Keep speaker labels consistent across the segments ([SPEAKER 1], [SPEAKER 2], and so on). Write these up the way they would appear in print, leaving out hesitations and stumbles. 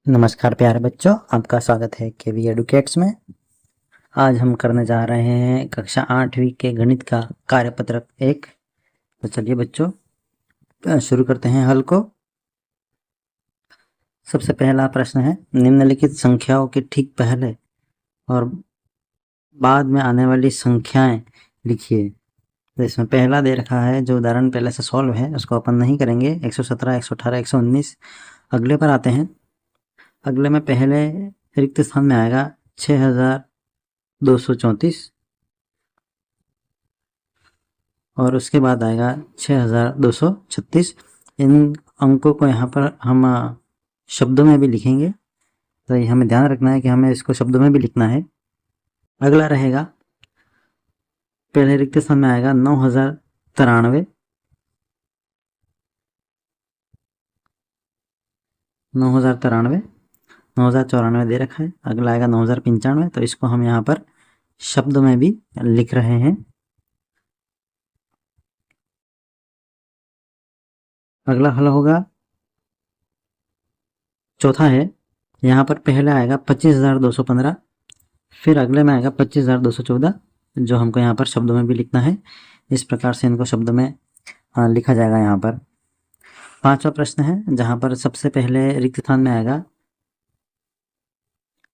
[SPEAKER 1] नमस्कार प्यारे बच्चों, आपका स्वागत है केवी एडुकेट्स में। आज हम करने जा रहे हैं कक्षा 8वीं के गणित का कार्यपत्रक 1। तो चलिए बच्चों शुरू करते हैं हल को। सबसे पहला प्रश्न है, निम्नलिखित संख्याओं के ठीक पहले और बाद में आने वाली संख्याएं लिखिए। तो इसमें पहला दे रखा है, जो उदाहरण पहले से सॉल्व है उसको अपन नहीं करेंगे। 117, 118, 119। अगले पर आते हैं। अगले में पहले रिक्त स्थान में आएगा 6234 और उसके बाद आएगा 6236। इन अंकों को यहाँ पर हम शब्दों में भी लिखेंगे, तो ये हमें ध्यान रखना है कि हमें इसको शब्दों में भी लिखना है। अगला रहेगा, पहले रिक्त स्थान में आएगा 9093, 9093, 9094 दे रखा है। अगला आएगा 9095, तो इसको हम यहाँ पर शब्दों में भी लिख रहे हैं। अगला हल होगा, चौथा है, यहाँ पर पहले आएगा 25,215, फिर अगले में आएगा 25,214, जो हमको यहाँ पर शब्दों में भी लिखना है। इस प्रकार से इनको शब्दों में लिखा जाएगा। यहाँ पर पांचवा प्रश्न है, जहाँ पर सबसे पहले रिक्त स्थान में आएगा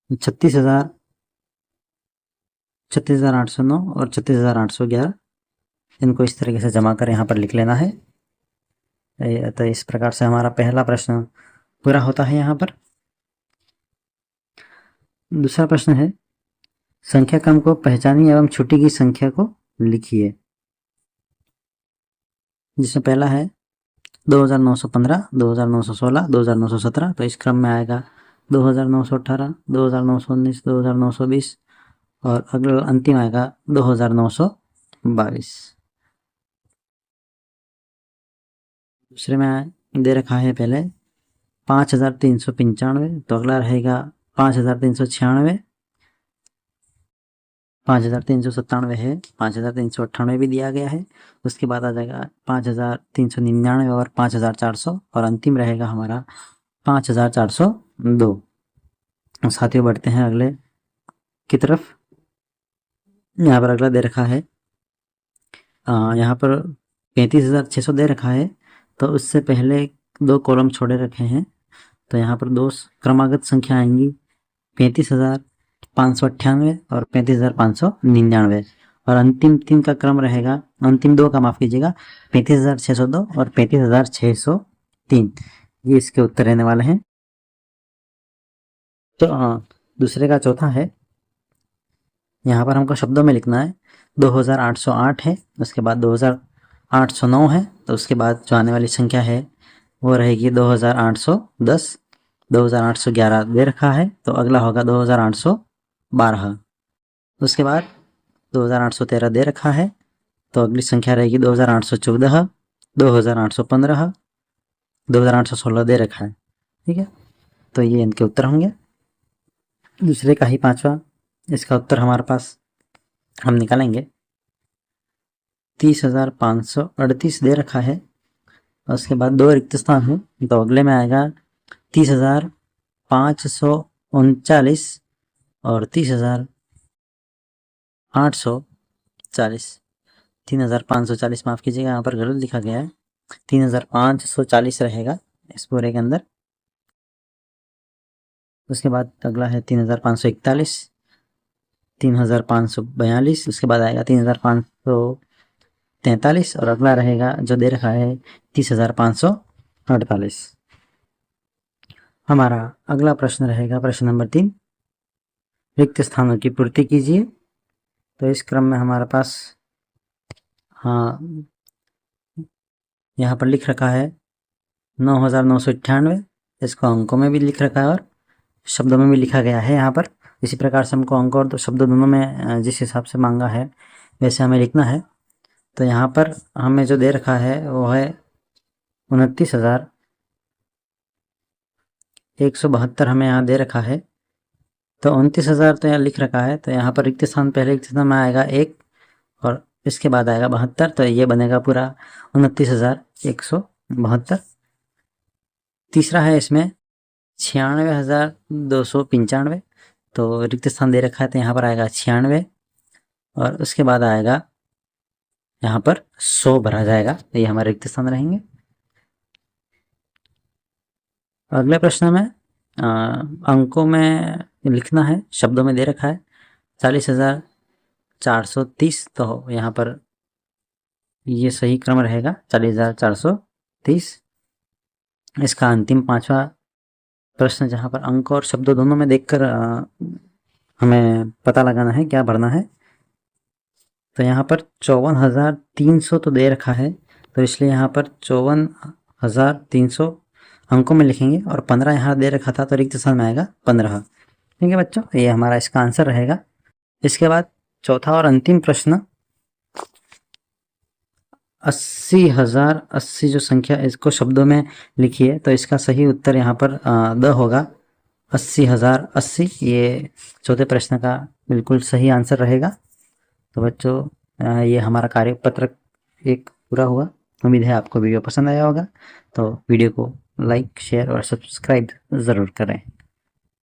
[SPEAKER 1] 36,809 और 36,811। इनको इस तरीके से जमा कर यहाँ पर लिख लेना है। तो इस प्रकार से हमारा पहला प्रश्न पूरा होता है। यहाँ पर दूसरा प्रश्न है, संख्या क्रम को पहचानिए एवं छुट्टी की संख्या को लिखिए। जिसमें पहला है 2915, 2916, 2917। तो इस क्रम में आएगा 2918, 2919, 2920 और अगला अंतिम आएगा 2922। दूसरे में दे रखा है पहले 5395, तो अगला रहेगा 5396, 5397 है, 5398 भी दिया गया है। उसके बाद आ जाएगा 5399 और 5400 और अंतिम रहेगा हमारा 5402। साथियों बढ़ते हैं अगले की तरफ। यहाँ पर अगला दे रखा है, यहाँ पर 35,600 दे रखा है, तो उससे पहले दो कॉलम छोड़े रखे हैं। तो यहाँ पर दो क्रमागत संख्या आएंगी, 35,598 और 35,599 और अंतिम तीन का क्रम रहेगा, अंतिम दो का माफ कीजिएगा, 35,602 और 35,603। ये इसके उत्तर रहने वाले हैं। तो दूसरे का चौथा है, यहाँ पर हमको शब्दों में लिखना है। 2,808 है, उसके बाद 2,809 है, तो उसके बाद जो आने वाली संख्या है वो रहेगी 2,810, 2,811 दे रखा है, तो अगला होगा 2,812। उसके बाद 2,813 दे रखा है, तो अगली संख्या रहेगी 2,814, 2,815, 2,816 दे रखा है। ठीक है, तो ये इनके उत्तर होंगे। दूसरे का ही पांचवा, इसका उत्तर हमारे पास हम निकालेंगे। 30,538 दे रखा है, उसके बाद दो रिक्त स्थान है, तो अगले में आएगा 30,539 और 30,840। 3,540 माफ कीजिएगा, यहाँ पर गलत लिखा गया है, 3,540 रहेगा इस पूरे के अंदर। उसके बाद अगला है 3,541, 3,542, उसके बाद आएगा 3,543 और अगला रहेगा जो दे रखा है 30,548। हमारा अगला प्रश्न रहेगा प्रश्न नंबर 3, रिक्त स्थानों की पूर्ति कीजिए। तो इस क्रम में हमारे पास यहाँ पर लिख रखा है 9,998, इसको अंकों में भी लिख रखा है और शब्दों में भी लिखा गया है। यहाँ पर इसी प्रकार से हमको अंक और शब्दों दोनों में जिस हिसाब से मांगा है वैसे हमें लिखना है। तो यहाँ पर हमें जो दे रखा है वो है 29,172 हमें यहाँ दे रखा है। तो 29,000 तो यहाँ लिख रखा है, तो यहाँ पर रिक्त स्थान, पहले रिक्त स्थान में आएगा 1 और इसके बाद आएगा 72, तो ये बनेगा पूरा 29,172। तीसरा है इसमें 96,295, तो रिक्त स्थान दे रखा है तो यहाँ पर आएगा 96 और उसके बाद आएगा यहाँ पर 100 भरा जाएगा, तो ये हमारे रिक्त स्थान रहेंगे। अगले प्रश्न में अंकों में लिखना है, शब्दों में दे रखा है 40,430, तो यहाँ पर ये सही क्रम रहेगा 40,430। इसका अंतिम 5वां प्रश्न जहाँ पर अंक और शब्द दोनों में देखकर हमें पता लगाना है क्या भरना है। तो यहाँ पर 54,300 तो दे रखा है, तो इसलिए यहाँ पर 54,300 अंकों में लिखेंगे और 15 यहाँ दे रखा था तो रिक्त स्थान में आएगा 15। ठीक है बच्चों, ये हमारा इसका आंसर रहेगा। इसके बाद चौथा और अंतिम प्रश्न 80,080 जो संख्या इसको शब्दों में लिखिए, तो इसका सही उत्तर यहाँ पर द होगा 80,080। ये चौथे प्रश्न का बिल्कुल सही आंसर रहेगा। तो बच्चों ये हमारा कार्यपत्र एक पूरा हुआ। उम्मीद है आपको वीडियो पसंद आया होगा, तो वीडियो को लाइक शेयर और सब्सक्राइब ज़रूर करें।